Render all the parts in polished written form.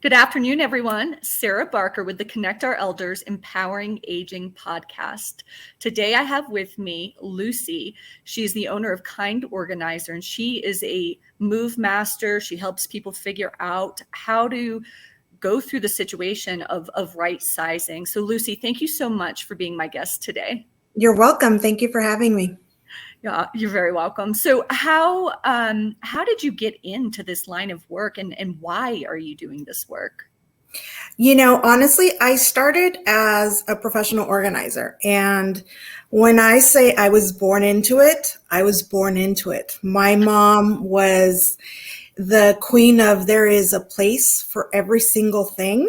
Good afternoon, everyone. Sarah Barker with the Connect Our Elders Empowering Aging podcast. Today I have with me Lucy. She's the owner of Kind Organizer, and she is a move master. She helps people figure out how to go through the situation of right sizing. So Lucy, thank you so much for being my guest today. You're welcome. Thank you for having me. Yeah, you're very welcome. So how did you get into this line of work, and why are you doing this work? Honestly, I started as a professional organizer. And when I say I was born into it, I was born into it. My mom was the queen of there is a place for every single thing.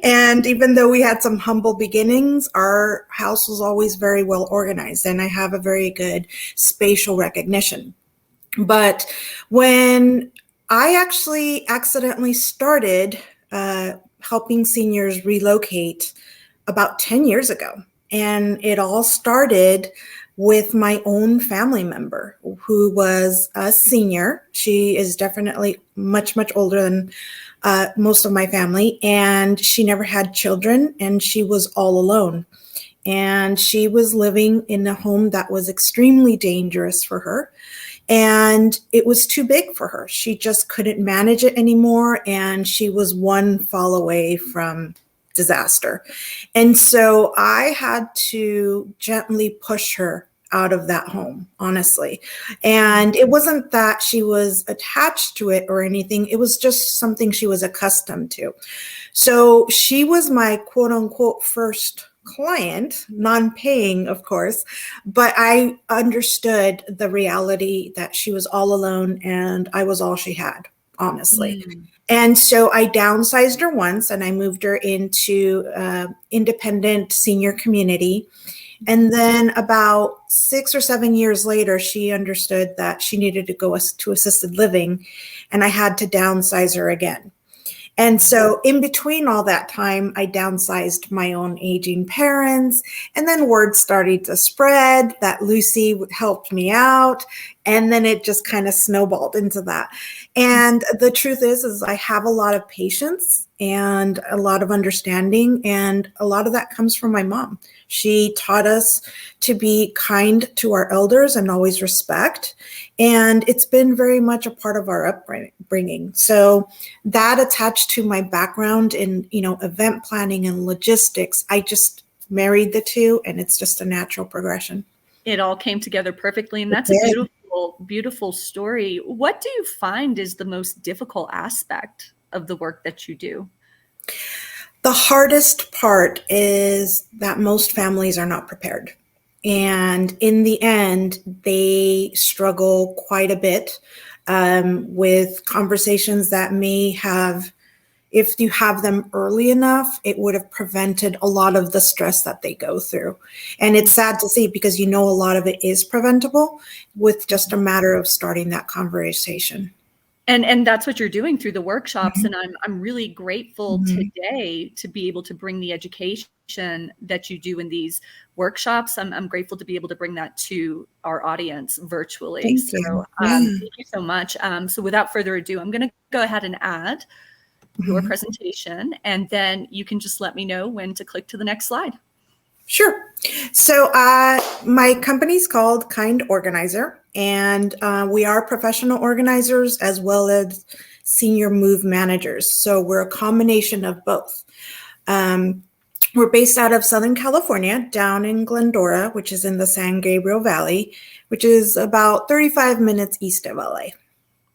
And even though we had some humble beginnings, our house was always very well organized, and I have a very good spatial recognition. But when I actually accidentally started helping seniors relocate about 10 years ago, and it all started with my own family member who was a senior. She is definitely much, much older than most of my family, and she never had children, and she was all alone. And she was living in a home that was extremely dangerous for her. And it was too big for her. She just couldn't manage it anymore. And she was one fall away from disaster. And so I had to gently push her out of that home, honestly. And it wasn't that she was attached to it or anything. It was just something she was accustomed to. So she was my quote unquote first client, non-paying, of course, but I understood the reality that she was all alone and I was all she had, honestly. And so I downsized her once and I moved her into independent senior community. And then about 6 or 7 years later, she understood that she needed to go to assisted living, and I had to downsize her again. And so in between all that time, I downsized my own aging parents, and then word started to spread that Lucy helped me out. And then it just kind of snowballed into that. And the truth is I have a lot of patience and a lot of understanding. And a lot of that comes from my mom. She taught us to be kind to our elders and always respect. And it's been very much a part of our upbringing. So that attached to my background in, event planning and logistics, I just married the two, and it's just a natural progression. It all came together perfectly. And that's a beautiful, beautiful story. What do you find is the most difficult aspect of the work that you do? The hardest part is that most families are not prepared. And in the end, they struggle quite a bit with conversations that may have, if you have them early enough, it would have prevented a lot of the stress that they go through. And it's sad to see because a lot of it is preventable with just a matter of starting that conversation. And that's what you're doing through the workshops. And I'm really grateful today to be able to bring the education that you do in these workshops. I'm grateful to be able to bring that to our audience virtually. Thank you so much. So without further ado, I'm going to go ahead and add your presentation, and then you can just let me know when to click to the next slide. Sure. So my company's called Kind Organizer, and we are professional organizers as well as senior move managers. So we're a combination of both. We're based out of Southern California, down in Glendora, which is in the San Gabriel Valley, which is about 35 minutes east of LA.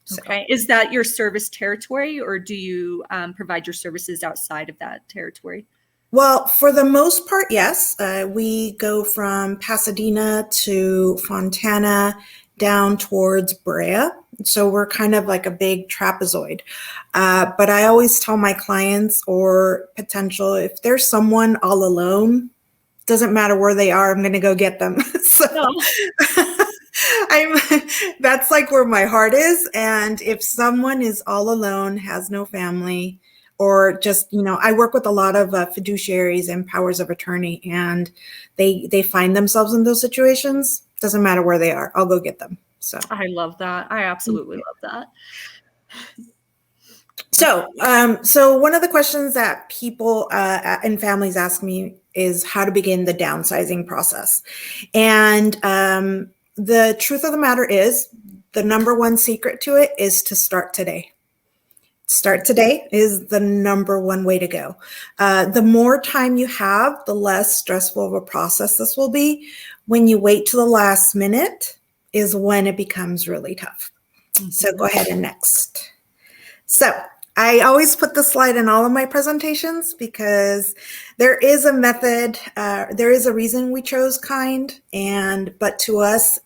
So. Okay. Is that your service territory, or do you provide your services outside of that territory? Well, for the most part, yes. We go from Pasadena to Fontana down towards Brea. So we're kind of like a big trapezoid. But I always tell my clients or potential, if there's someone all alone, doesn't matter where they are, I'm going to go get them. That's like where my heart is. And if someone is all alone, has no family, or just, I work with a lot of fiduciaries and powers of attorney, and they find themselves in those situations. Doesn't matter where they are. I'll go get them. So I love that. I absolutely love that. So one of the questions that people and families ask me is how to begin the downsizing process. And the truth of the matter is, the number one secret to it is to start today. Start today is the number one way to go. The more time you have, the less stressful of a process this will be. When you wait to the last minute is when it becomes really tough. So go ahead and next. So I always put this slide in all of my presentations because there is a method, there is a reason we chose kind, but to us,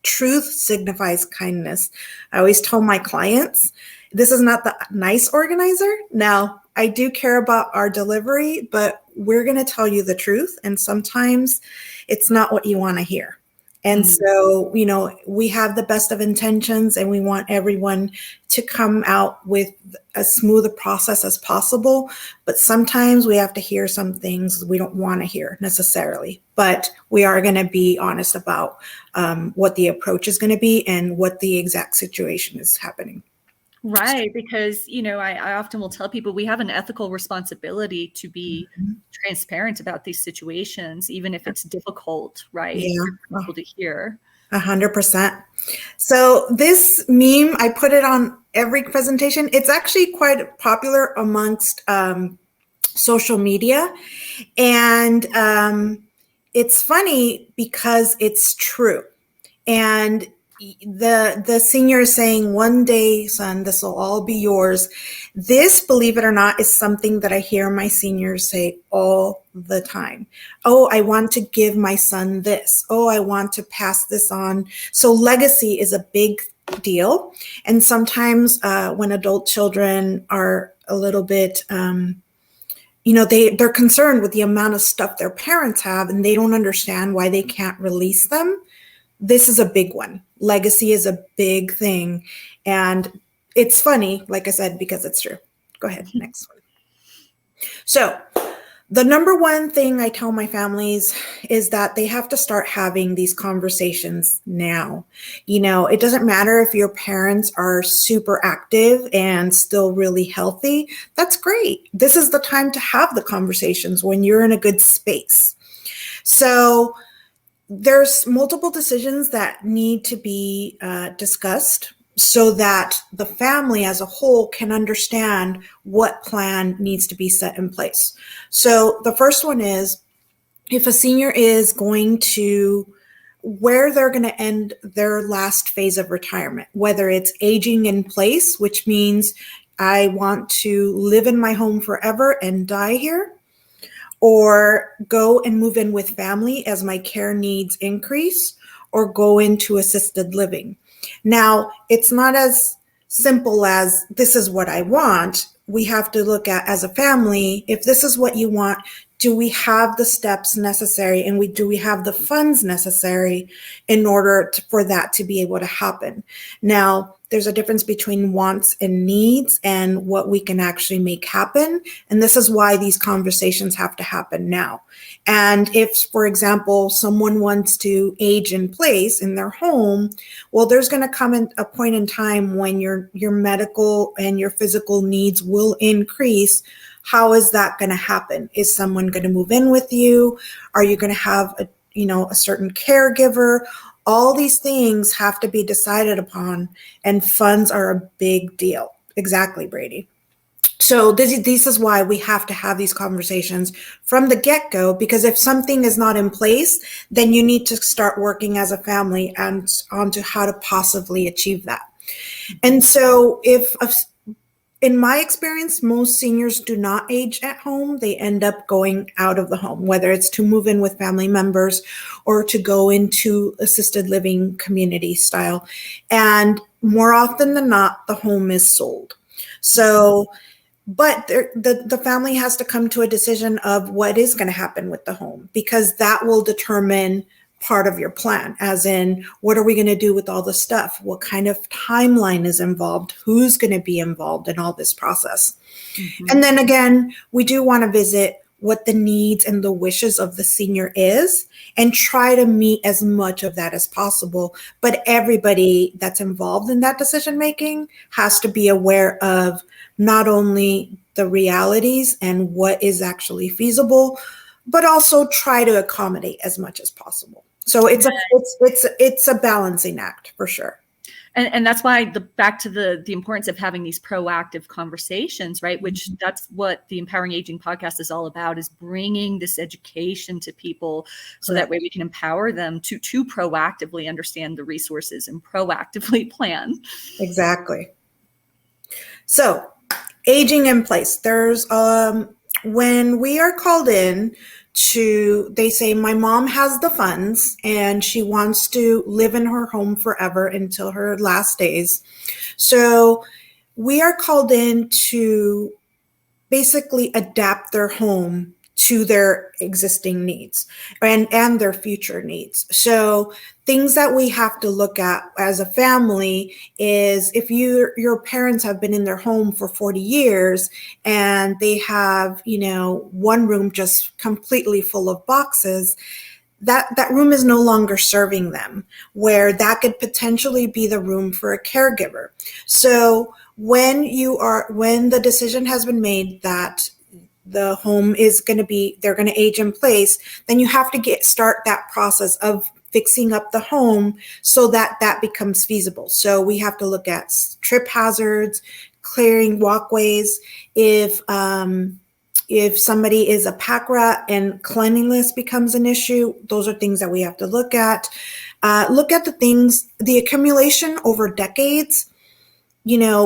truth signifies kindness. I always tell my clients, this is not the nice organizer. Now, I do care about our delivery, but we're going to tell you the truth. And sometimes it's not what you want to hear. And so, we have the best of intentions and we want everyone to come out with as smooth a process as possible. But sometimes we have to hear some things we don't want to hear necessarily. But we are going to be honest about what the approach is going to be and what the exact situation is happening. Right, because, I often will tell people we have an ethical responsibility to be transparent about these situations, even if it's difficult, right? Yeah. For people to hear. 100%. So this meme, I put it on every presentation. It's actually quite popular amongst social media. And it's funny because it's true. And the senior is saying, one day, son, this will all be yours. This, believe it or not, is something that I hear my seniors say all the time. Oh, I want to give my son this. Oh, I want to pass this on. So legacy is a big deal. And sometimes when adult children are a little bit, they're concerned with the amount of stuff their parents have and they don't understand why they can't release them. This is a big one. Legacy is a big thing. And it's funny, like I said, because it's true. Go ahead, next one. So the number one thing I tell my families is that they have to start having these conversations now. It doesn't matter if your parents are super active and still really healthy. That's great. This is the time to have the conversations when you're in a good space. So there's multiple decisions that need to be discussed so that the family as a whole can understand what plan needs to be set in place. So the first one is, if a senior is going to where they're going to end their last phase of retirement, whether it's aging in place, which means I want to live in my home forever and die here, or go and move in with family as my care needs increase, or go into assisted living. Now, it's not as simple as this is what I want. We have to look at, as a family, if this is what you want, do we have the steps necessary and do we have the funds necessary in order for that to be able to happen? Now, there's a difference between wants and needs and what we can actually make happen. And this is why these conversations have to happen now. And if, for example, someone wants to age in place in their home, well, there's going to come a point in time when your medical and your physical needs will increase. How is that going to happen? Is someone going to move in with you? Are you going to have a certain caregiver? All these things have to be decided upon, and funds are a big deal. Exactly, Brady. So this is why we have to have these conversations from the get-go, because if something is not in place, then you need to start working as a family and onto how to possibly achieve that. And so in my experience, most seniors do not age at home. They end up going out of the home, whether it's to move in with family members or to go into assisted living community style. And more often than not, the home is sold. So, but the family has to come to a decision of what is going to happen with the home, because that will determine part of your plan, as in, what are we going to do with all the stuff? What kind of timeline is involved? Who's going to be involved in all this process? Mm-hmm. And then again, we do want to visit what the needs and the wishes of the senior is and try to meet as much of that as possible. But everybody that's involved in that decision making has to be aware of not only the realities and what is actually feasible, but also try to accommodate as much as possible. So it's a balancing act for sure. And that's why back to the importance of having these proactive conversations, right? Which that's what the Empowering Aging podcast is all about, is bringing this education to people so that way we can empower them to proactively understand the resources and proactively plan. Exactly. So aging in place, there's when we are called in they say my mom has the funds and she wants to live in her home forever until her last days. So we are called in to basically adapt their home to their existing needs and their future needs. So things that we have to look at as a family is if your parents have been in their home for 40 years and they have, one room just completely full of boxes, that room is no longer serving them, where that could potentially be the room for a caregiver. So when the decision has been made that the home is they're going to age in place, then you have to start that process of fixing up the home so that becomes feasible. So we have to look at trip hazards, clearing walkways. If somebody is a pack rat and cleanliness becomes an issue, those are things that we have to look at. Look at the accumulation over decades.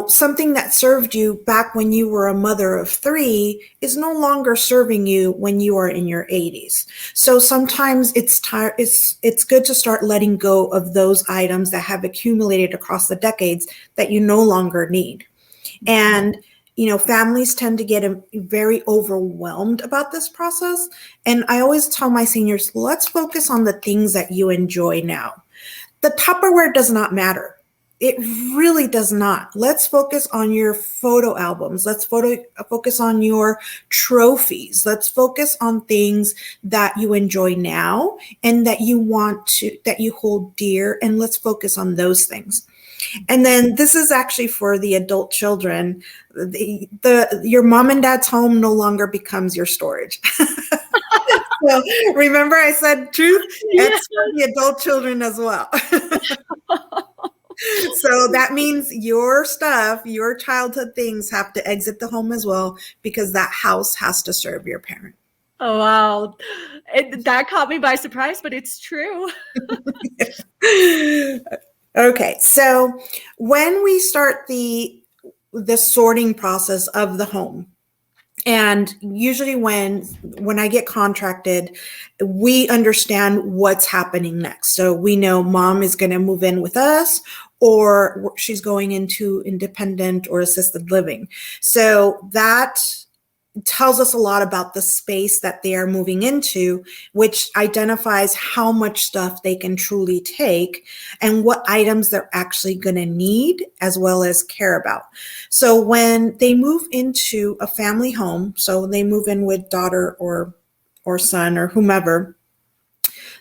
Something that served you back when you were a mother of 3 is no longer serving you when you are in your 80s. So sometimes it's good to start letting go of those items that have accumulated across the decades that you no longer need. And families tend to get very overwhelmed about this process. And I always tell my seniors, let's focus on the things that you enjoy now. The Tupperware does not matter. It really does not. Let's focus on your photo albums. Let's focus on your trophies. Let's focus on things that you enjoy now and that you hold dear. And let's focus on those things. And then this is actually for the adult children. Your mom and dad's home no longer becomes your storage. So remember I said truth? It's for the adult children as well. So that means your stuff, your childhood things have to exit the home as well, because that house has to serve your parent. Oh, wow. That caught me by surprise, but it's true. Okay. So when we start the sorting process of the home, and usually when I get contracted, we understand what's happening next. So we know mom is going to move in with us, or she's going into independent or assisted living. So that tells us a lot about the space that they are moving into, which identifies how much stuff they can truly take and what items they're actually going to need as well as care about. So when they move into a family home, so they move in with daughter or son or whomever,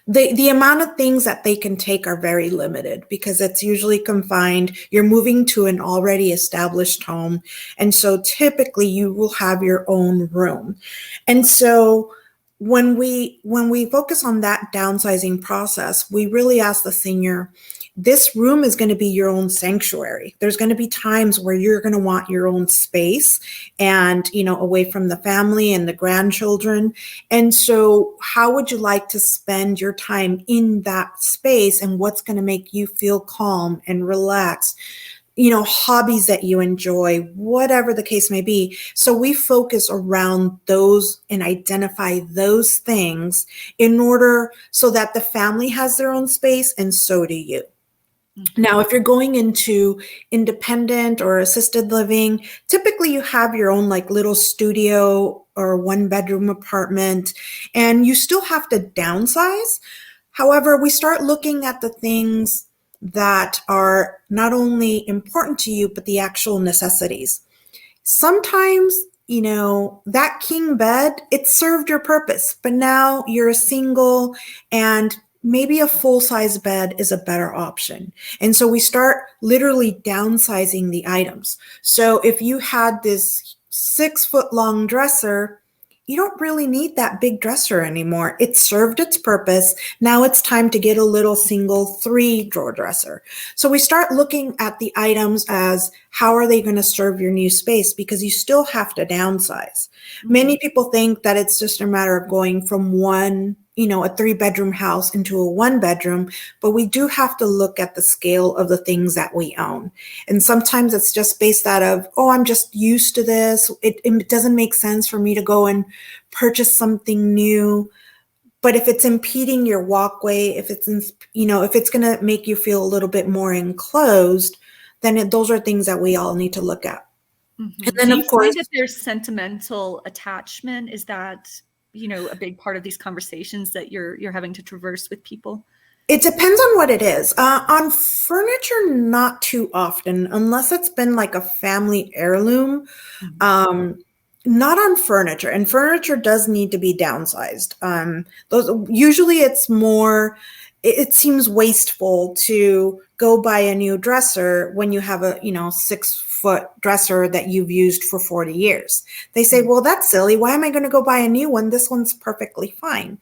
the amount of things that they can take are very limited, because it's usually confined. You're moving to an already established home. And so typically you will have your own room. And so when we focus on that downsizing process, we really ask the senior, this room is going to be your own sanctuary. There's going to be times where you're going to want your own space and, away from the family and the grandchildren. And so how would you like to spend your time in that space, and what's going to make you feel calm and relaxed? Hobbies that you enjoy, whatever the case may be. So we focus around those and identify those things in order so that the family has their own space, and so do you. Now, if you're going into independent or assisted living, typically you have your own little studio or 1-bedroom apartment, and you still have to downsize. However, we start looking at the things that are not only important to you, but the actual necessities. Sometimes that king bed, it served your purpose, but now you're a single and maybe a full-size bed is a better option. And so we start literally downsizing the items. So if you had this 6-foot long dresser, you don't really need that big dresser anymore. It served its purpose. Now it's time to get a little single 3-drawer dresser. So we start looking at the items as how are they going to serve your new space, because you still have to downsize. Many people think that it's just a matter of going from a 3-bedroom house into a 1-bedroom, but we do have to look at the scale of the things that we own. And sometimes it's just based out of, oh, I'm just used to this. It doesn't make sense for me to go and purchase something new. But if it's impeding your walkway, if it's going to make you feel a little bit more enclosed, then those are things that we all need to look at. Mm-hmm. And then, do you of course, find that there's sentimental attachment? Is that a big part of these conversations that you're having to traverse with people? It depends on what it is. On furniture, not too often, unless it's been like a family heirloom. Not on furniture, and furniture does need to be downsized. Usually it seems wasteful to go buy a new dresser when you have a 6-foot dresser that you've used for 40 years. They say, well, that's silly. Why am I going to go buy a new one? This one's perfectly fine.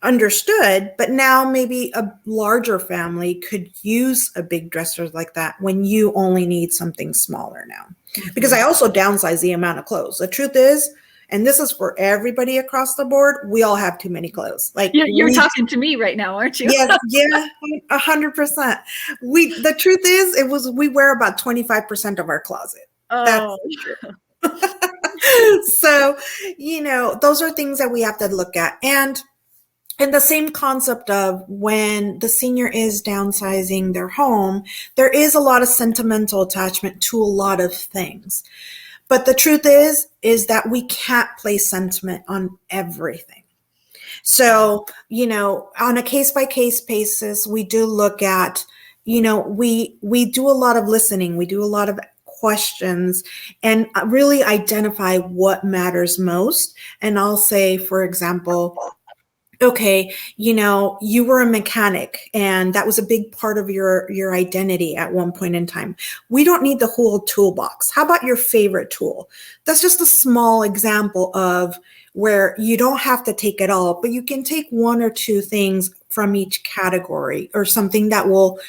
Understood, but now maybe a larger family could use a big dresser like that when you only need something smaller now. Because I also downsize the amount of clothes. The truth is, and this is for everybody across the board, we all have too many clothes. Like you're talking to me right now, aren't you? Yes, 100%. The truth is, we wear about 25% of our closet. Oh. That's so, those are things that we have to look at. And the same concept of when the senior is downsizing their home, there is a lot of sentimental attachment to a lot of things. But the truth is that we can't place sentiment on everything. So, on a case-by-case basis, we do look at, we do a lot of listening. We do a lot of questions and really identify what matters most. And I'll say, for example, okay, you were a mechanic and that was a big part of your identity at one point in time. We don't need the whole toolbox. How about your favorite tool? That's just a small example of where you don't have to take it all, but you can take 1 or 2 things from each category or something that will,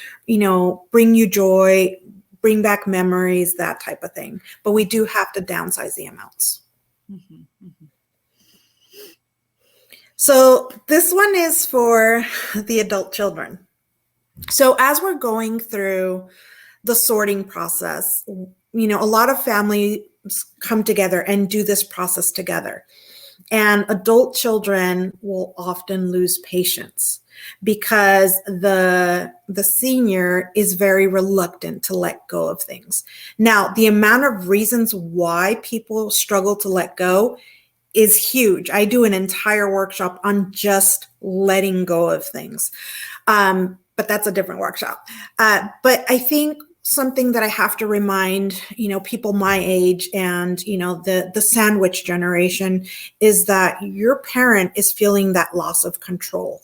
bring you joy, bring back memories, that type of thing. But we do have to downsize the amounts. Mm-hmm, mm-hmm. So this one is for the adult children. So as we're going through the sorting process, a lot of families come together and do this process together. And adult children will often lose patience because the senior is very reluctant to let go of things. Now, the amount of reasons why people struggle to let go is huge. I do an entire workshop on just letting go of things. But that's a different workshop. But I think something that I have to remind, people my age and, the sandwich generation is that your parent is feeling that loss of control.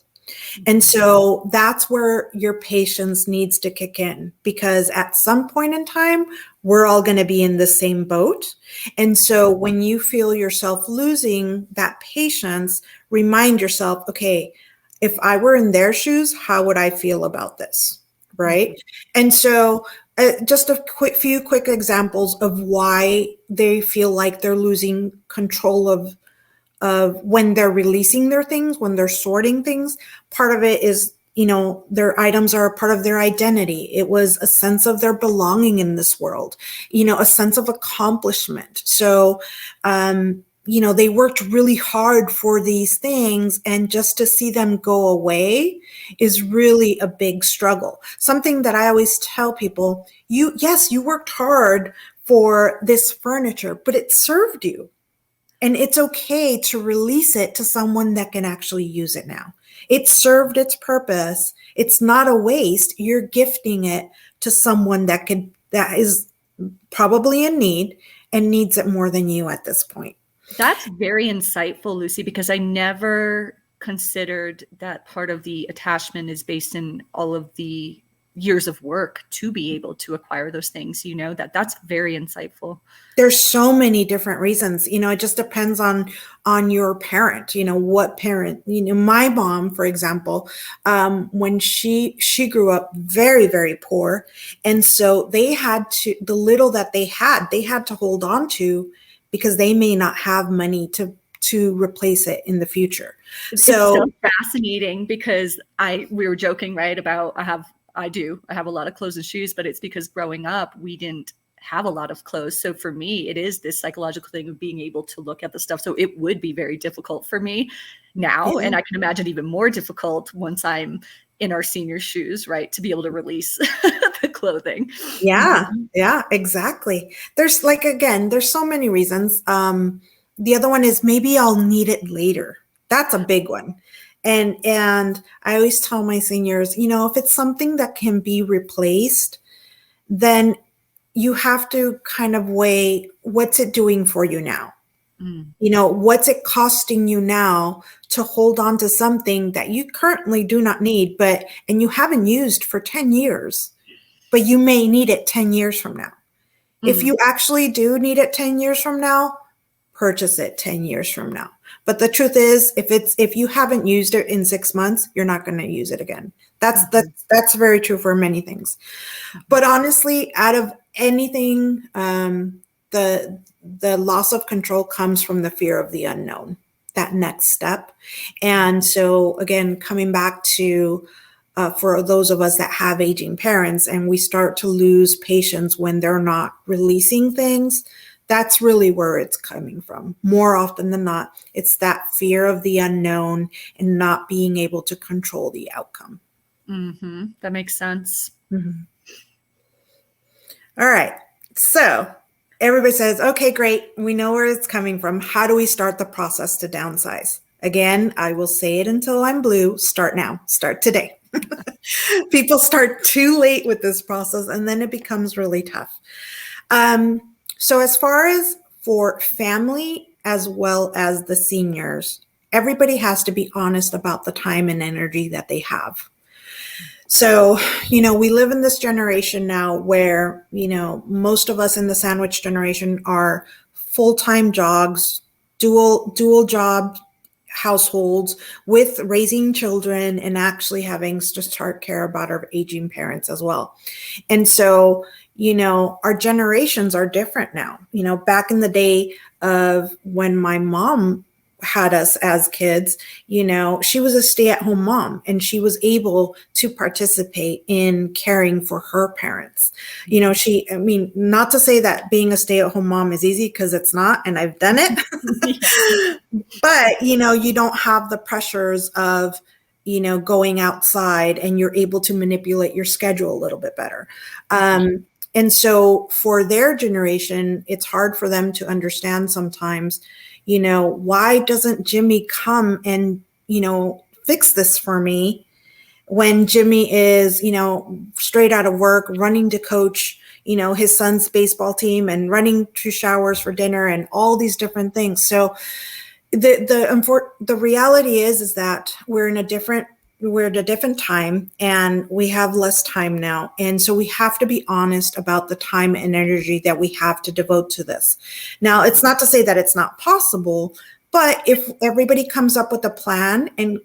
And so that's where your patience needs to kick in, because at some point in time, we're all going to be in the same boat. And so when you feel yourself losing that patience, remind yourself, okay, if I were in their shoes, how would I feel about this? Right. And so just a few quick examples of why they feel like they're losing control of when they're releasing their things, when they're sorting things. Part of it is, their items are a part of their identity. It was a sense of their belonging in this world, a sense of accomplishment. So, they worked really hard for these things, and just to see them go away is really a big struggle. Something that I always tell people, you worked hard for this furniture, but it served you. And it's okay to release it to someone that can actually use it now. It served its purpose. It's not a waste. You're gifting it to someone that is probably in need and needs it more than you at this point. That's very insightful, Lucy, because I never considered that part of the attachment is based in all of the years of work to be able to acquire those things. That's very insightful. There's so many different reasons. It just depends on your parent. What parent. My mom, for example, when she grew up very, very poor, and so they had to, the little that they had to hold on to, because they may not have money to replace it in the future. It's so fascinating, because we were joking, right, about I have a lot of clothes and shoes, but it's because growing up we didn't have a lot of clothes. So for me, it is this psychological thing of being able to look at the stuff. So it would be very difficult for me now. And I can imagine even more difficult once I'm in our senior shoes, right, to be able to release the clothing. Yeah, yeah, exactly. There's there's so many reasons. The other one is maybe I'll need it later. That's a big one. And I always tell my seniors, if it's something that can be replaced, then you have to kind of weigh, what's it doing for you now? What's it costing you now to hold on to something that you currently do not need, and you haven't used for 10 years, but you may need it 10 years from now. If you actually do need it 10 years from now, purchase it 10 years from now. But the truth is, if you haven't used it in 6 months, you're not going to use it again. That's very true for many things. But honestly, out of anything, the loss of control comes from the fear of the unknown, that next step. And so again, coming back to for those of us that have aging parents and we start to lose patience when they're not releasing things, that's really where it's coming from. More often than not, it's that fear of the unknown and not being able to control the outcome. Mm-hmm. That makes sense. Mm-hmm. All right. So everybody says, okay, great. We know where it's coming from. How do we start the process to downsize? Again, I will say it until I'm blue. Start now. Start today. People start too late with this process, and then it becomes really tough. So as far as for family as well as the seniors, everybody has to be honest about the time and energy that they have. So, we live in this generation now where, most of us in the sandwich generation are full-time jobs, dual job households with raising children and actually having to start care about our aging parents as well. And so, our generations are different now. Back in the day of when my mom had us as kids, she was a stay-at-home mom and she was able to participate in caring for her parents. Not to say that being a stay-at-home mom is easy, because it's not, and I've done it. But, you don't have the pressures of, going outside, and you're able to manipulate your schedule a little bit better. And so for their generation, it's hard for them to understand sometimes, why doesn't Jimmy come and, fix this for me when Jimmy is, straight out of work, running to coach, his son's baseball team and running to showers for dinner and all these different things. So the reality is that we're at a different time and we have less time now. And so we have to be honest about the time and energy that we have to devote to this. Now, it's not to say that it's not possible, but if everybody comes up with a plan and,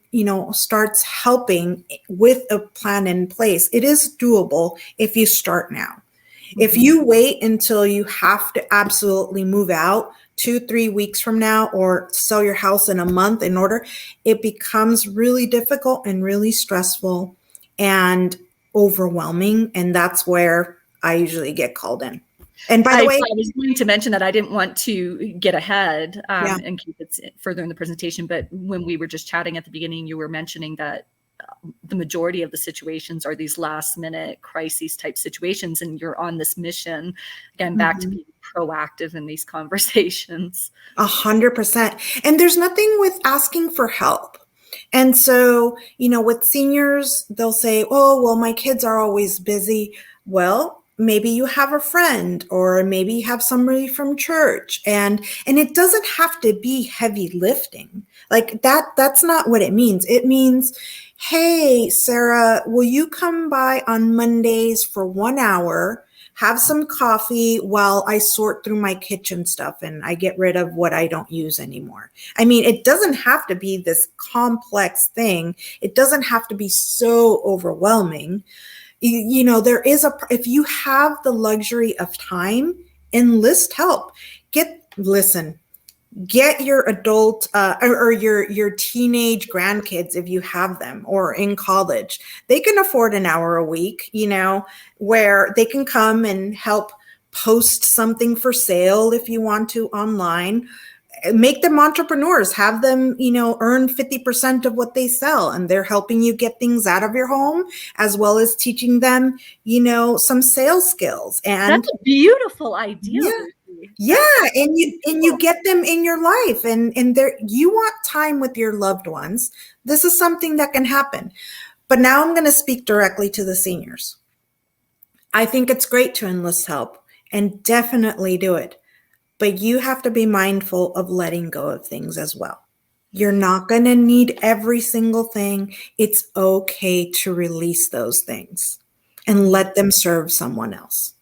starts helping with a plan in place, it is doable if you start now. Mm-hmm. If you wait until you have to absolutely move out 2-3 weeks from now, or sell your house in a month in order, it becomes really difficult and really stressful and overwhelming. And that's where I usually get called in. And by the way, I was going to mention that I didn't want to get ahead and keep it further in the presentation. But when we were just chatting at the beginning, you were mentioning that the majority of the situations are these last minute crises type situations. And you're on this mission, again, back to being proactive in these conversations. 100%. And there's nothing with asking for help. And so, with seniors, they'll say, oh, well, my kids are always busy. Well, maybe you have a friend, or maybe you have somebody from church, and it doesn't have to be heavy lifting. Like that's not what it means. It means, hey, Sarah, will you come by on Mondays for 1 hour, have some coffee while I sort through my kitchen stuff and I get rid of what I don't use anymore? I mean, it doesn't have to be this complex thing. It doesn't have to be so overwhelming. You know, there is if you have the luxury of time, enlist help. Get your adult or your teenage grandkids, if you have them, or in college. They can afford an hour a week, you know, where they can come and help post something for sale if you want to online. Make them entrepreneurs, have them, you know, earn 50% of what they sell, and they're helping you get things out of your home, as well as teaching them, you know, some sales skills. And that's a beautiful idea. Yeah. Yeah, and you get them in your life, and you want time with your loved ones. This is something that can happen. But now I'm going to speak directly to the seniors. I think it's great to enlist help, and definitely do it. But you have to be mindful of letting go of things as well. You're not going to need every single thing. It's okay to release those things and let them serve someone else.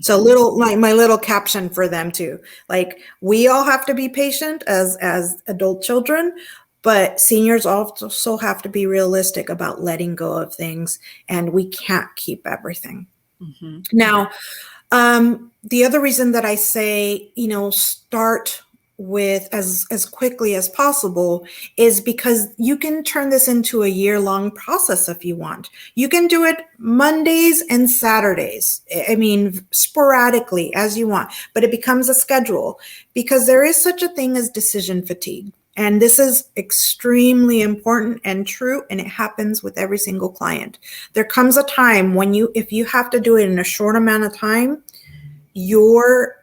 So my little caption for them too. Like, we all have to be patient as adult children, but seniors also have to be realistic about letting go of things, and we can't keep everything. Mm-hmm. Now, the other reason that I say, you know, start with as quickly as possible is because you can turn this into a year-long process if you want. You can do it Mondays and Saturdays. I mean, sporadically as you want, but it becomes a schedule, because there is such a thing as decision fatigue. And this is extremely important and true, and it happens with every single client. There comes a time when if you have to do it in a short amount of time,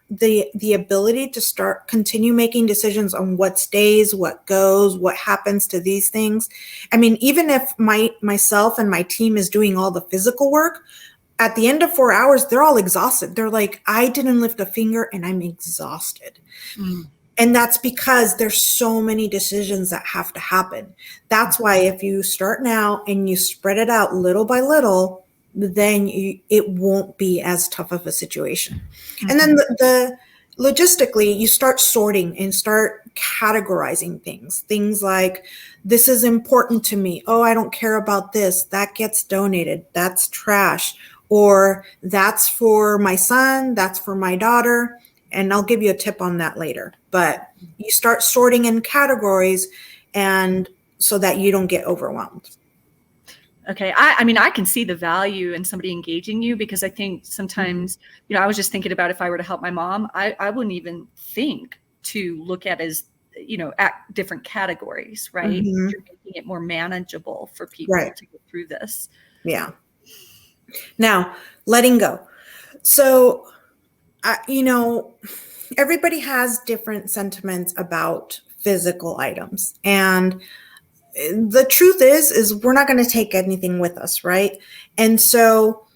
the ability to continue making decisions on what stays, what goes, what happens to these things. I mean, even if myself and my team is doing all the physical work, at the end of 4 hours, they're all exhausted. They're like, I didn't lift a finger and I'm exhausted. And that's because there's so many decisions that have to happen. That's why if you start now and you spread it out little by little, then it won't be as tough of a situation. Mm-hmm. And then the logistically, you start sorting and start categorizing things like, this is important to me. Oh, I don't care about this. That gets donated. That's trash. Or that's for my son. That's for my daughter. And I'll give you a tip on that later. But you start sorting in categories, and so that you don't get overwhelmed. Okay. I mean, I can see the value in somebody engaging you, because I think sometimes, you know, I was just thinking about if I were to help my mom, I wouldn't even think to look at as, you know, at different categories, right? Mm-hmm. You're making it more manageable for people to go through this. Yeah. Now, letting go. So, you know, everybody has different sentiments about physical items, and the truth is we're not going to take anything with us, right? And so,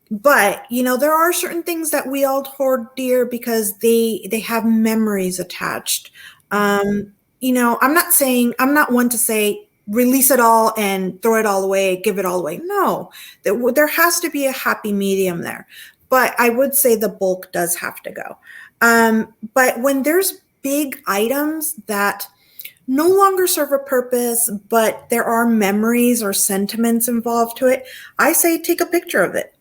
but, you know, there are certain things that we all hold dear because they have memories attached. You know, I'm not one to say release it all and throw it all away, give it all away. No, there has to be a happy medium there. But I would say the bulk does have to go. But when there's big items that no longer serve a purpose, but there are memories or sentiments involved to it, I say take a picture of it.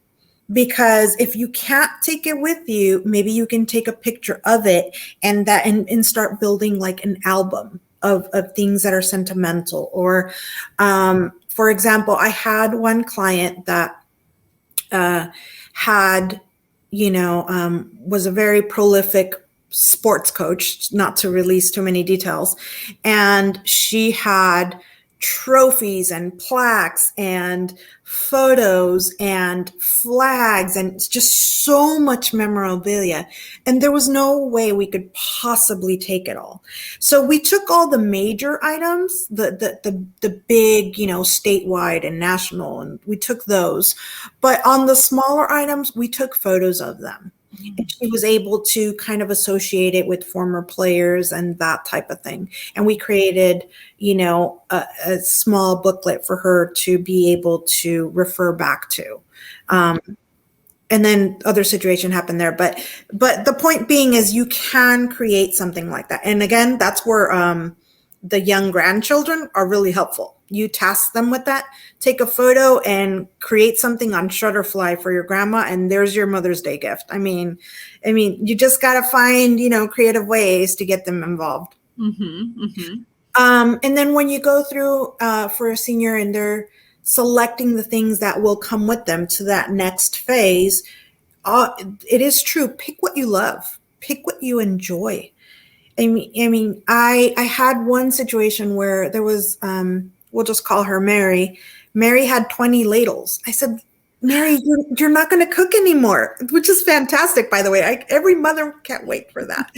Because if you can't take it with you, maybe you can take a picture of it and start building like an album of things that are sentimental. Or, for example, I had one client that had, you know, was a very prolific sports coach, not to release too many details. And she had trophies and plaques and photos and flags and just so much memorabilia. And there was no way we could possibly take it all. So we took all the major items, the big, statewide and national, and we took those. But on the smaller items, we took photos of them. And she was able to kind of associate it with former players and that type of thing. And we created, a small booklet for her to be able to refer back to. And then other situation happened there. But the point being is you can create something like that. And again, that's where the young grandchildren are really helpful. You task them with that. Take a photo and create something on Shutterfly for your grandma, and there's your Mother's Day gift. I mean, you just got to find, creative ways to get them involved. Mm-hmm, mm-hmm. And then when you go through for a senior and they're selecting the things that will come with them to that next phase, it is true. Pick what you love. Pick what you enjoy. I had one situation where there was, we'll just call her Mary. Mary had 20 ladles. I said, Mary, you're not going to cook anymore, which is fantastic, by the way. Every mother can't wait for that.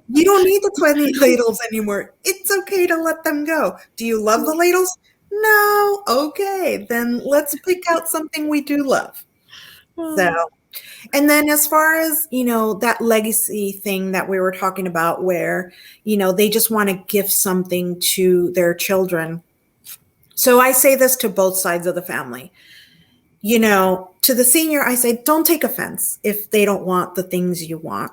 You don't need the 20 ladles anymore. It's okay to let them go. Do you love the ladles? No. Okay. Then let's pick out something we do love. So, and then as far as, that legacy thing that we were talking about where, they just want to gift something to their children. So I say this to both sides of the family. To the senior, I say, don't take offense if they don't want the things you want.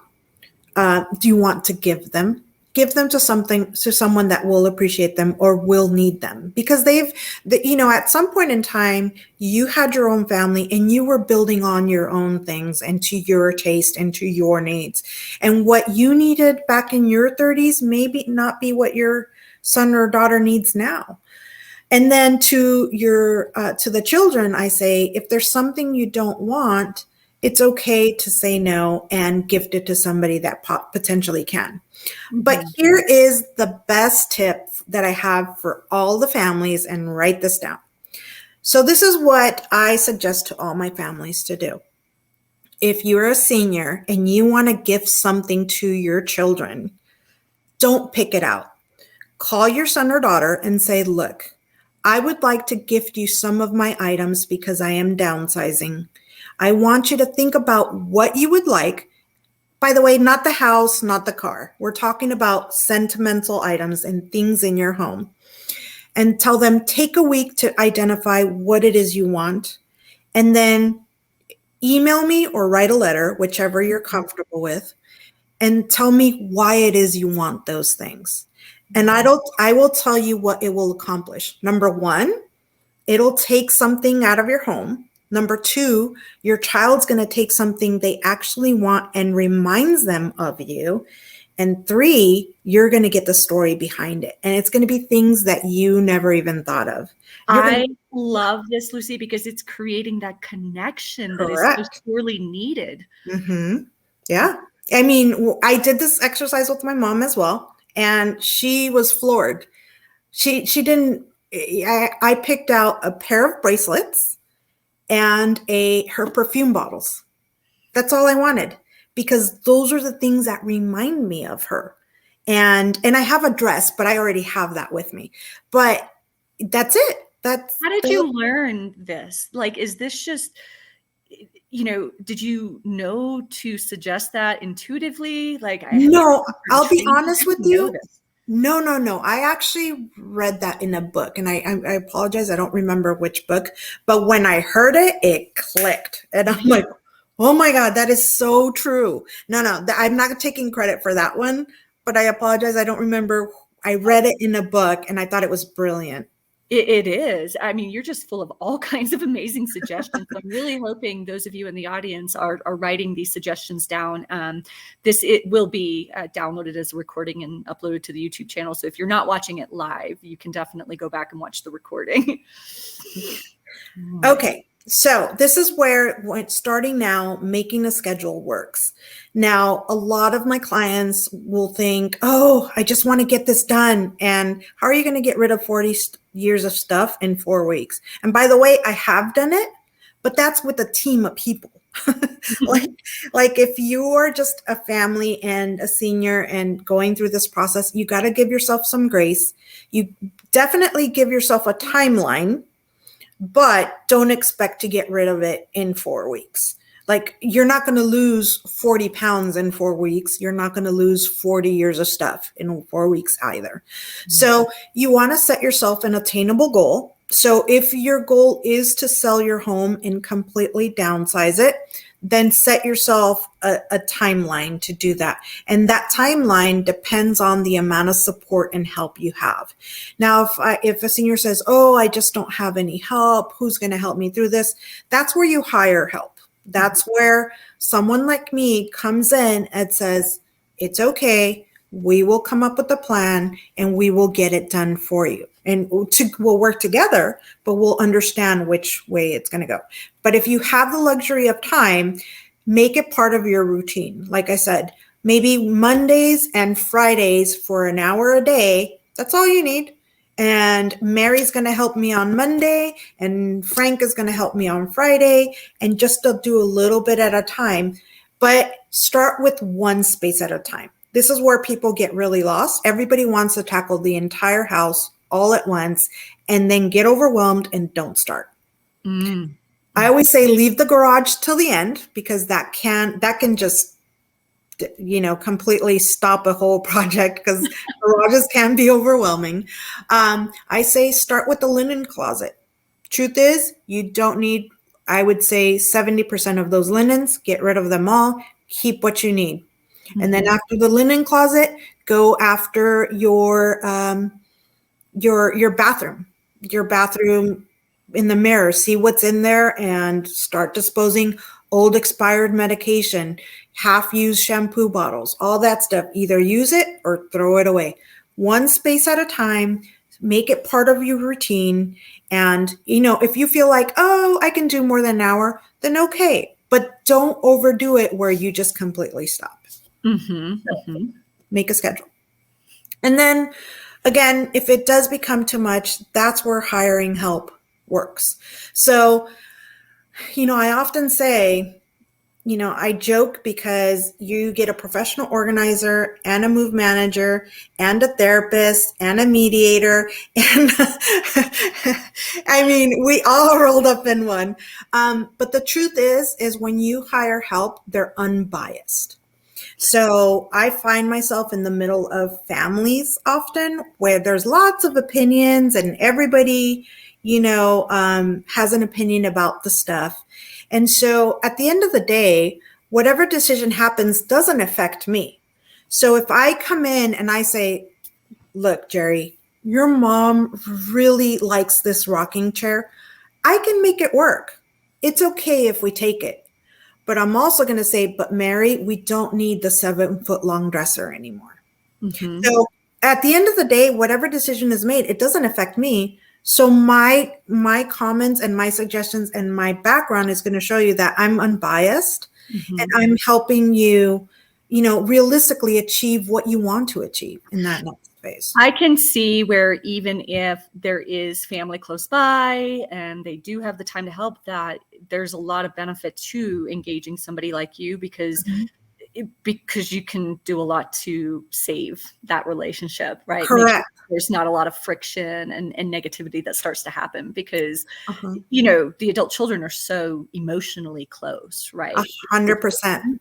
Do you want to give them? Give them to someone that will appreciate them or will need them, because at some point in time, you had your own family and you were building on your own things and to your taste and to your needs. And what you needed back in your 30s maybe not be what your son or daughter needs now. And then to the children, I say, if there's something you don't want, it's okay to say no and gift it to somebody that potentially can. Mm-hmm. But here is the best tip that I have for all the families, and write this down. So this is what I suggest to all my families to do. If you're a senior and you want to gift something to your children, don't pick it out. Call your son or daughter and say, look, I would like to gift you some of my items because I am downsizing. I want you to think about what you would like. By the way, not the house, not the car. We're talking about sentimental items and things in your home. And tell them, take a week to identify what it is you want. And then email me or write a letter, whichever you're comfortable with, and tell me why it is you want those things. And I will tell you what it will accomplish. Number one, it'll take something out of your home. Number two, your child's going to take something they actually want and reminds them of you. And three, you're going to get the story behind it. And it's going to be things that you never even thought of. I love this, Lucy, because it's creating that connection that is so sorely needed. Mm-hmm. Yeah. I did this exercise with my mom as well, and she was floored. She didn't, I picked out a pair of bracelets and her perfume bottles. That's all I wanted, because those are the things that remind me of her. And I have a dress, but I already have that with me. But that's it. How did you learn this? Like, is this just, did you know to suggest that intuitively? No, I'll be honest with you. No. I actually read that in a book, and I apologize. I don't remember which book, but when I heard it, it clicked, and I'm like, oh my God, that is so true. No, I'm not taking credit for that one, but I apologize. I don't remember. I read it in a book and I thought it was brilliant. It is. I mean, you're just full of all kinds of amazing suggestions. I'm really hoping those of you in the audience are writing these suggestions down. It will be downloaded as a recording and uploaded to the YouTube channel. So if you're not watching it live, you can definitely go back and watch the recording. Okay. So this is where when starting now, making a schedule works. Now, a lot of my clients will think, oh, I just want to get this done. And how are you going to get rid of 40 years of stuff in 4 weeks? And by the way, I have done it, but that's with a team of people. like, like if you are just a family and a senior and going through this process, you got to give yourself some grace. You definitely give yourself a timeline, but don't expect to get rid of it in 4 weeks. Like you're not going to lose 40 pounds in 4 weeks. You're not going to lose 40 years of stuff in 4 weeks either. Mm-hmm. So you want to set yourself an attainable goal. So if your goal is to sell your home and completely downsize it, then set yourself a timeline to do that. And that timeline depends on the amount of support and help you have. Now, if a senior says, oh, I just don't have any help, who's going to help me through this? That's where you hire help. That's where someone like me comes in and says, it's okay. We will come up with a plan and we will get it done for you. And we'll work together, but we'll understand which way it's going to go. But if you have the luxury of time, make it part of your routine. Like I said, maybe Mondays and Fridays for an hour a day. That's all you need. And Mary's going to help me on Monday and Frank is going to help me on Friday, and just to do a little bit at a time, but start with one space at a time. This is where people get really lost. Everybody wants to tackle the entire house all at once and then get overwhelmed and don't start. Mm. I always say leave the garage till the end, because that can just, completely stop a whole project, because garages can be overwhelming. I say start with the linen closet. Truth is, you don't need, I would say 70% of those linens, get rid of them all, keep what you need. Mm-hmm. And then after the linen closet, go after your bathroom in the mirror, see what's in there and start disposing old expired medication, half-used shampoo bottles, all that stuff. Either use it or throw it away. One space at a time, make it part of your routine. And, if you feel like, oh, I can do more than an hour, then okay. But don't overdo it where you just completely stop. Mm-hmm. So, make a schedule. And then again, if it does become too much, that's where hiring help works. So, I often say, I joke because you get a professional organizer and a move manager and a therapist and a mediator. And we all rolled up in one. But the truth is when you hire help, they're unbiased. So I find myself in the middle of families often where there's lots of opinions and everybody, has an opinion about the stuff. And so at the end of the day, whatever decision happens doesn't affect me. So if I come in and I say, look, Jerry, your mom really likes this rocking chair, I can make it work. It's okay if we take it. But I'm also going to say, but Mary, we don't need the 7-foot long dresser anymore. Mm-hmm. So at the end of the day, whatever decision is made, it doesn't affect me. So my comments and my suggestions and my background is going to show you that I'm unbiased, mm-hmm. and I'm helping you, realistically achieve what you want to achieve in that next phase. I can see where even if there is family close by and they do have the time to help, that there's a lot of benefit to engaging somebody like you, because mm-hmm. Because you can do a lot to save that relationship, right? Correct. There's not a lot of friction and negativity that starts to happen because, the adult children are so emotionally close, right? 100%.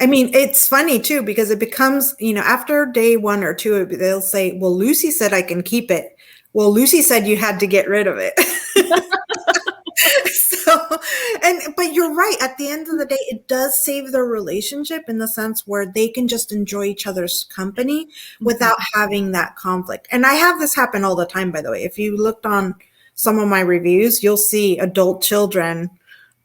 It's funny too, because it becomes, after day 1 or 2, they'll say, well, Lucy said I can keep it. Well, Lucy said you had to get rid of it. But you're right. At the end of the day, it does save their relationship in the sense where they can just enjoy each other's company without having that conflict. And I have this happen all the time, by the way. If you looked on some of my reviews, you'll see adult children,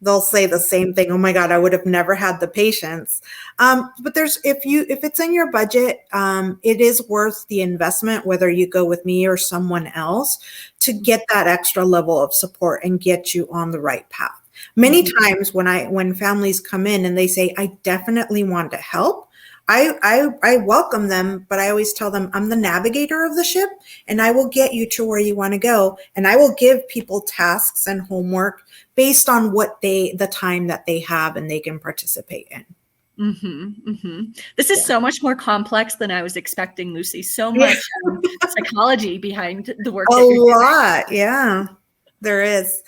they'll say the same thing. Oh my God, I would have never had the patience. But if it's in your budget, it is worth the investment, whether you go with me or someone else, to get that extra level of support and get you on the right path. Many times when families come in and they say, I definitely want to help, I welcome them, but I always tell them I'm the navigator of the ship and I will get you to where you want to go. And I will give people tasks and homework based on the time that they have and they can participate in. This is so much more complex than I was expecting, Lucy. So much psychology behind the work. A lot. Yeah, there is.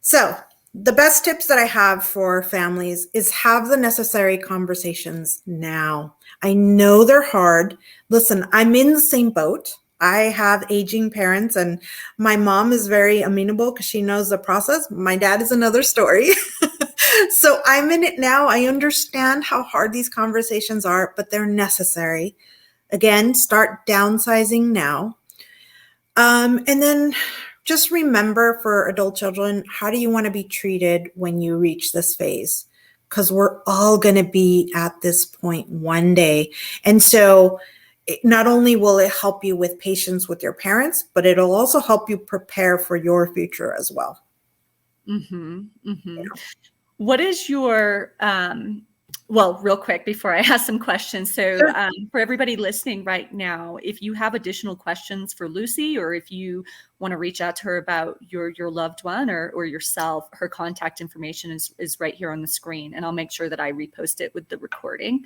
So the best tips that I have for families is have the necessary conversations now. I know they're hard. Listen, I'm in the same boat. I have aging parents and my mom is very amenable because she knows the process. My dad is another story. So I'm in it now. I understand how hard these conversations are, but they're necessary. Again, start downsizing now. And then just remember for adult children, how do you want to be treated when you reach this phase? Because we're all going to be at this point one day. And so not only will it help you with patience with your parents, but it'll also help you prepare for your future as well. What is your, well, real quick before I ask some questions. So for everybody listening right now, if you have additional questions for Lucy, or if you want to reach out to her about your loved one or yourself, her contact information is right here on the screen. And I'll make sure that I repost it with the recording.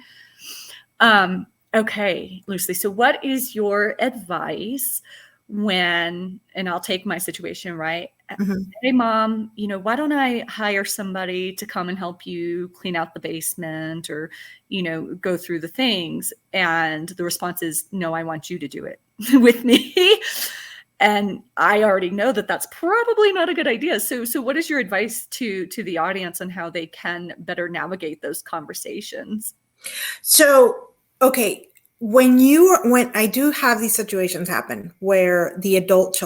Okay, Lucy, so what is your advice when, and I'll take my situation, right? Hey, Mom, why don't I hire somebody to come and help you clean out the basement or, go through the things? And the response is, no, I want you to do it with me. And I already know that that's probably not a good idea. So what is your advice to the audience on how they can better navigate those conversations? So, okay, when I do have these situations happen where the adult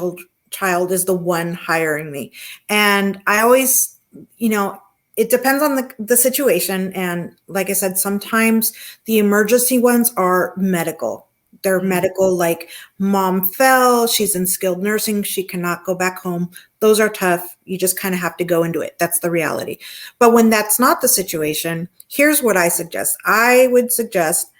child is the one hiring me, and I always, it depends on the situation. And like I said, sometimes the emergency ones are medical. They're medical, like mom fell, she's in skilled nursing, she cannot go back home. Those are tough. You just kind of have to go into it. That's the reality. But when that's not the situation, here's what I suggest. I would suggest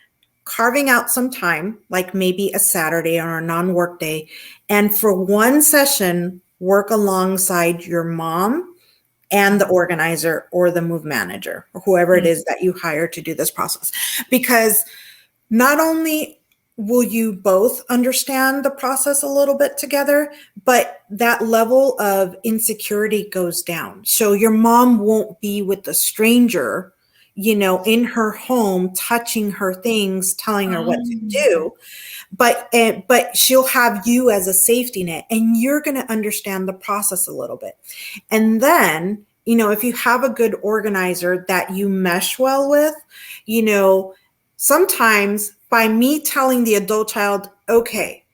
carving out some time, like maybe a Saturday or a non-work day, and for one session, work alongside your mom and the organizer or the move manager or whoever it is that you hire to do this process. Because not only will you both understand the process a little bit together, but that level of insecurity goes down. So your mom won't be with the stranger, in her home, touching her things, telling her what to do, but she'll have you as a safety net, and you're going to understand the process a little bit. And then, if you have a good organizer that you mesh well with, sometimes by me telling the adult child, okay,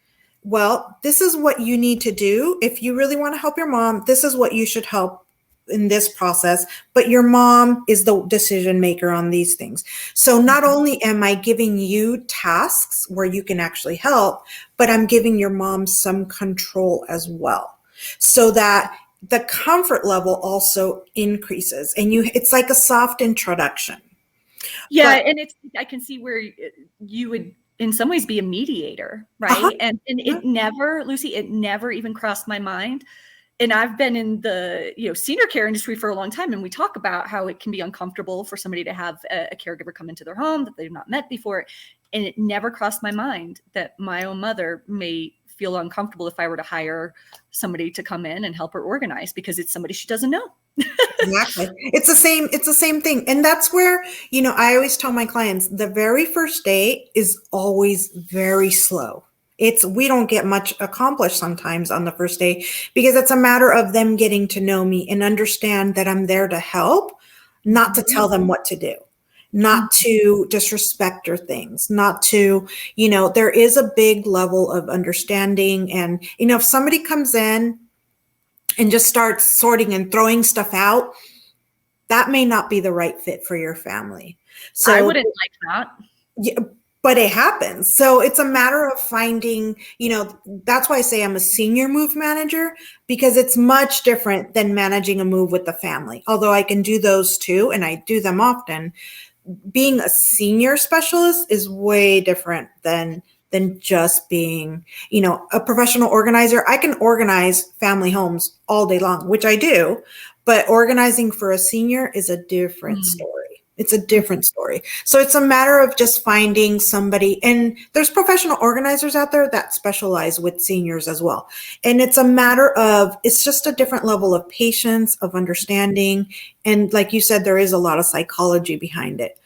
well, this is what you need to do. If you really want to help your mom, this is what you should help in this process, but your mom is the decision maker on these things. So not only am I giving you tasks where you can actually help, but I'm giving your mom some control as well, so that the comfort level also increases, and it's like a soft introduction. Yeah, and I can see where you would in some ways be a mediator, right? And it never, Lucy, it never even crossed my mind. And I've been in the senior care industry for a long time, and we talk about how it can be uncomfortable for somebody to have a caregiver come into their home that they've not met before. And it never crossed my mind that my own mother may feel uncomfortable if I were to hire somebody to come in and help her organize, because it's somebody she doesn't know. Exactly. It's the same thing. And that's where, I always tell my clients the very first day is always very slow. We don't get much accomplished sometimes on the first day, because it's a matter of them getting to know me and understand that I'm there to help, not to tell them what to do, not to disrespect or things, not to, there is a big level of understanding. And, if somebody comes in and just starts sorting and throwing stuff out, that may not be the right fit for your family. So I wouldn't like that. Yeah, but it happens. So it's a matter of finding, that's why I say I'm a senior move manager, because it's much different than managing a move with the family. Although I can do those too, and I do them often. Being a senior specialist is way different than just being, a professional organizer. I can organize family homes all day long, which I do, but organizing for a senior is a different story. It's a different story. So it's a matter of just finding somebody, and there's professional organizers out there that specialize with seniors as well. And it's a matter of, it's just a different level of patience, of understanding. And like you said, there is a lot of psychology behind it.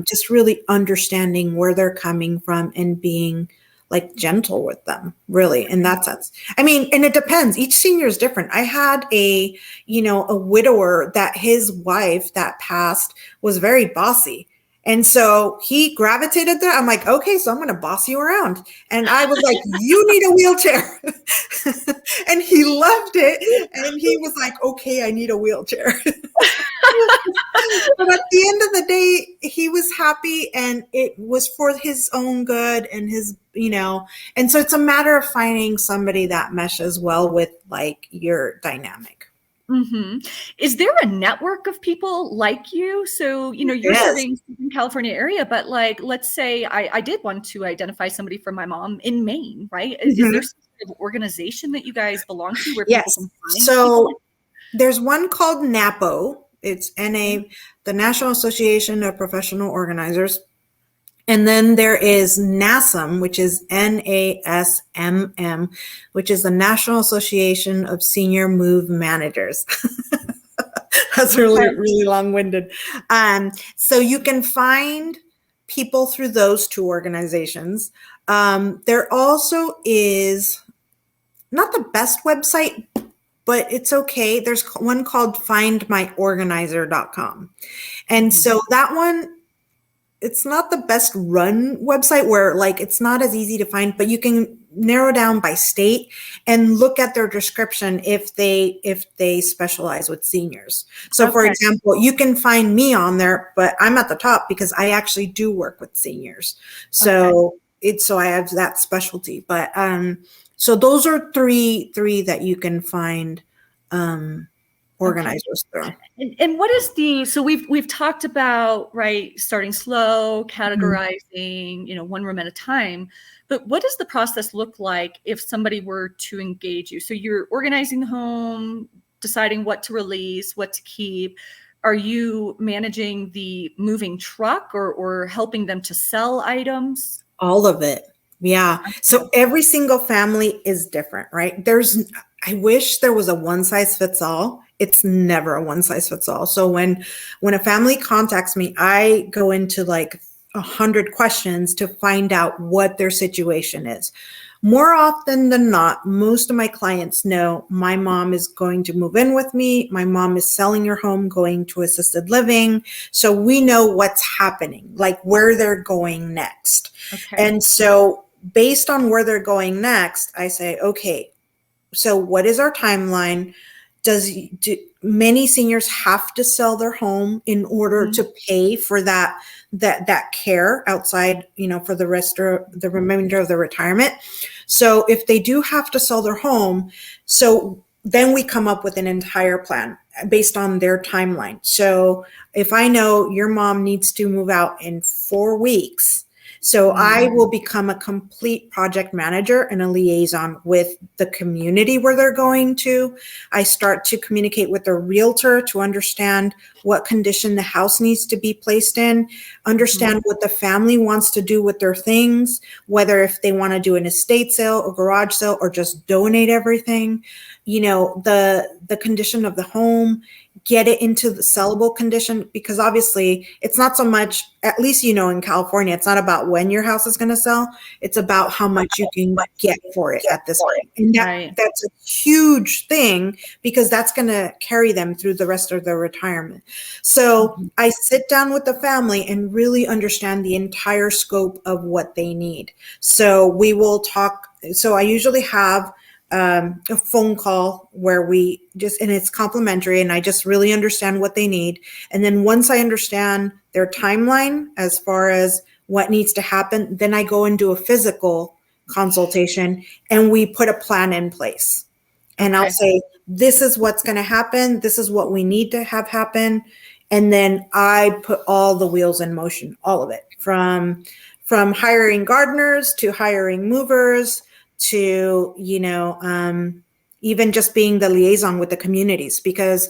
Just really understanding where they're coming from and being like gentle with them, really, in that sense. I mean, and it depends. Each senior is different. I had a widower that his wife that passed was very bossy. And so he gravitated there. I'm like, okay, so I'm going to boss you around. And I was like, you need a wheelchair. And he loved it. And he was like, okay, I need a wheelchair. But at the end of the day, he was happy, and it was for his own good and his, and so it's a matter of finding somebody that meshes well with like your dynamic. Mm-hmm. Is there a network of people like you? So, you're serving in California area, but like, let's say I did want to identify somebody for my mom in Maine, right? Mm-hmm. Is there some sort of organization that you guys belong to where people can find people? There's one called NAPO. It's the National Association of Professional Organizers. And then there is NASM, which is NASMM, which is the National Association of Senior Move Managers. That's really, really long-winded. So you can find people through those two organizations. There also is not the best website, but it's okay. There's one called findmyorganizer.com. And so that one, it's not the best run website where like it's not as easy to find, but you can narrow down by state and look at their description if they specialize with seniors. So for example, you can find me on there, but I'm at the top because I actually do work with seniors. So so I have that specialty. But so those are three that you can find organizers through. And what is so we've talked about, right, starting slow, categorizing, one room at a time, but what does the process look like if somebody were to engage you? So you're organizing the home, deciding what to release, what to keep. Are you managing the moving truck or helping them to sell items? All of it. Yeah. So every single family is different, right? I wish there was a one size fits all. It's never a one size fits all. So when a family contacts me, I go into like 100 questions to find out what their situation is. More often than not, most of my clients know my mom is going to move in with me. My mom is selling her home, going to assisted living. So we know what's happening, like where they're going next. And so based on where they're going next, I say, okay, so what is our timeline? Do many seniors have to sell their home in order to pay for that care outside, for the remainder of the retirement? So if they do have to sell their home, so then we come up with an entire plan based on their timeline. So if I know your mom needs to move out in 4 weeks, so I will become a complete project manager and a liaison with the community where they're going to. I start to communicate with the realtor to understand what condition the house needs to be placed in, understand what the family wants to do with their things, whether if they want to do an estate sale, a garage sale, or just donate everything, the condition of the home, get it into the sellable condition, because obviously it's not so much, at least, in California, it's not about when your house is going to sell. It's about how much you can get for it at this point. And that's a huge thing, because that's going to carry them through the rest of their retirement. So I sit down with the family and really understand the entire scope of what they need. So we will talk. So I usually have a phone call where and it's complimentary, and I just really understand what they need. And then once I understand their timeline as far as what needs to happen. Then I go and do a physical consultation and we put a plan in place. And I'll say, this is what's going to happen. This is what we need to have happen. And then I put all the wheels in motion, all of it, from hiring gardeners to hiring movers to, even just being the liaison with the communities, because,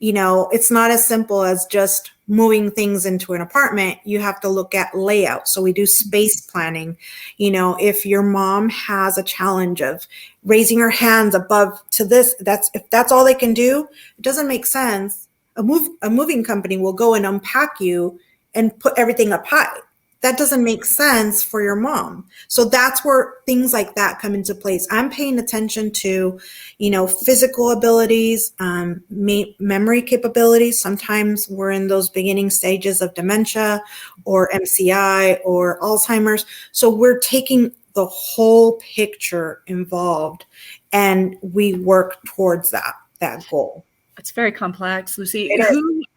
it's not as simple as just moving things into an apartment. You have to look at layout. So we do space planning. If your mom has a challenge of raising her hands above to this, if that's all they can do, it doesn't make sense. A moving company will go and unpack you and put everything up high. That doesn't make sense for your mom. So that's where things like that come into place. I'm paying attention to, physical abilities, memory capabilities. Sometimes we're in those beginning stages of dementia or MCI or Alzheimer's. So we're taking the whole picture involved and we work towards that goal. It's very complex, Lucy.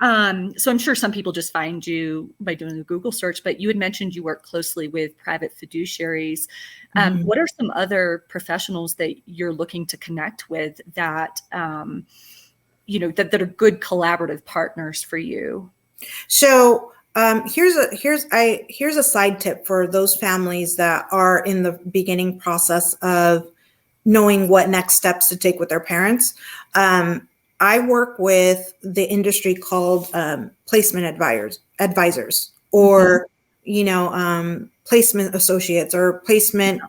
So I'm sure some people just find you by doing a Google search, but you had mentioned you work closely with private fiduciaries. What are some other professionals that you're looking to connect with that, that are good collaborative partners for you? So here's a side tip for those families that are in the beginning process of knowing what next steps to take with their parents. I work with the industry called placement advisors, or placement associates, or placement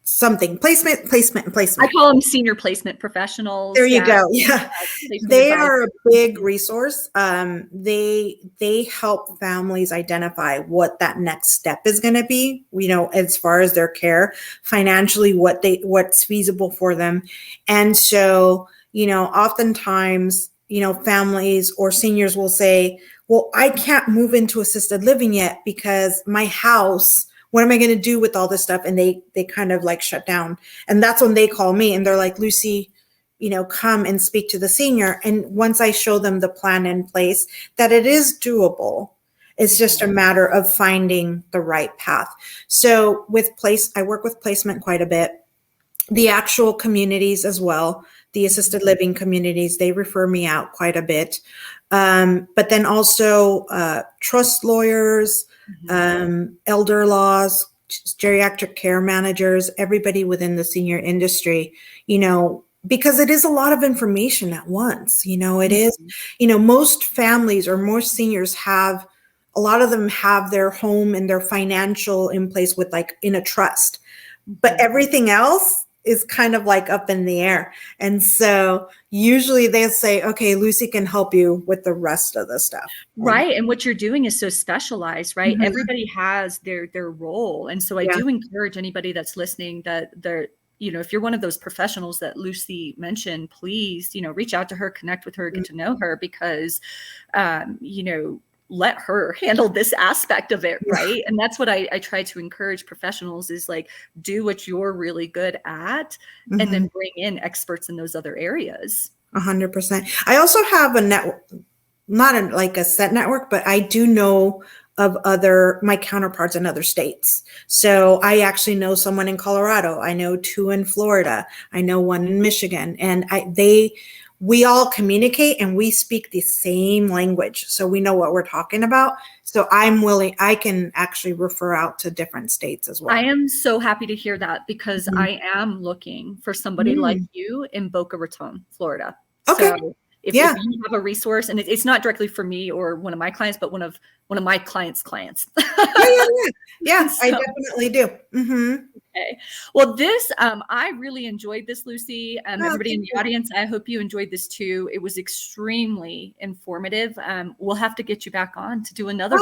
placement. I call them senior placement professionals. There you go. Yeah, they are a big resource. They help families identify what that next step is going to be. As far as their care, financially, what's feasible for them, and so. Oftentimes, families or seniors will say, well, I can't move into assisted living yet because my house, what am I going to do with all this stuff? And they kind of like shut down. And that's when they call me and they're like, Lucy, come and speak to the senior. And once I show them the plan in place, that it is doable. It's just a matter of finding the right path. So I work with placement quite a bit. The actual communities as well. The assisted living communities, they refer me out quite a bit. But then also trust lawyers, elder laws, geriatric care managers, everybody within the senior industry, because it is a lot of information at once. It is, most families or most seniors a lot of them have their home and their financial in place with in a trust, but everything else is kind of up in the air. And so usually they'll say, okay, Lucy can help you with the rest of the stuff. Right. And what you're doing is so specialized, right? Mm-hmm. Everybody has their role. And so I do encourage anybody that's listening that if you're one of those professionals that Lucy mentioned, please, reach out to her, connect with her, get to know her, because, let her handle this aspect of it. Right. And that's what I try to encourage professionals is do what you're really good at and then bring in experts in those other areas. 100%. I also have a network, not a set network, but I do know of my counterparts in other states. So I actually know someone in Colorado. I know 2 in Florida. I know 1 in Michigan, and we all communicate and we speak the same language. So we know what we're talking about. So I can actually refer out to different states as well. I am so happy to hear that because I am looking for somebody like you in Boca Raton, Florida. Okay. So if you have a resource, and it's not directly for me or one of my clients, but one of my clients' clients. Yeah, so, I definitely do. Mm-hmm. Okay. Well, I really enjoyed this, Lucy. Everybody in the audience, I hope you enjoyed this too. It was extremely informative. We'll have to get you back on to do another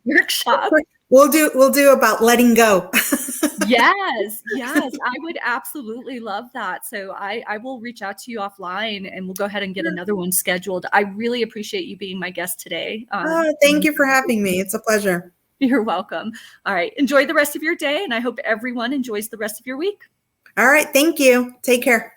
workshop. We'll do about letting go. Yes, I would absolutely love that. So I will reach out to you offline and we'll go ahead and get another one scheduled. I really appreciate you being my guest today. Thank you for having me. It's a pleasure. You're welcome. All right. Enjoy the rest of your day. And I hope everyone enjoys the rest of your week. All right. Thank you. Take care.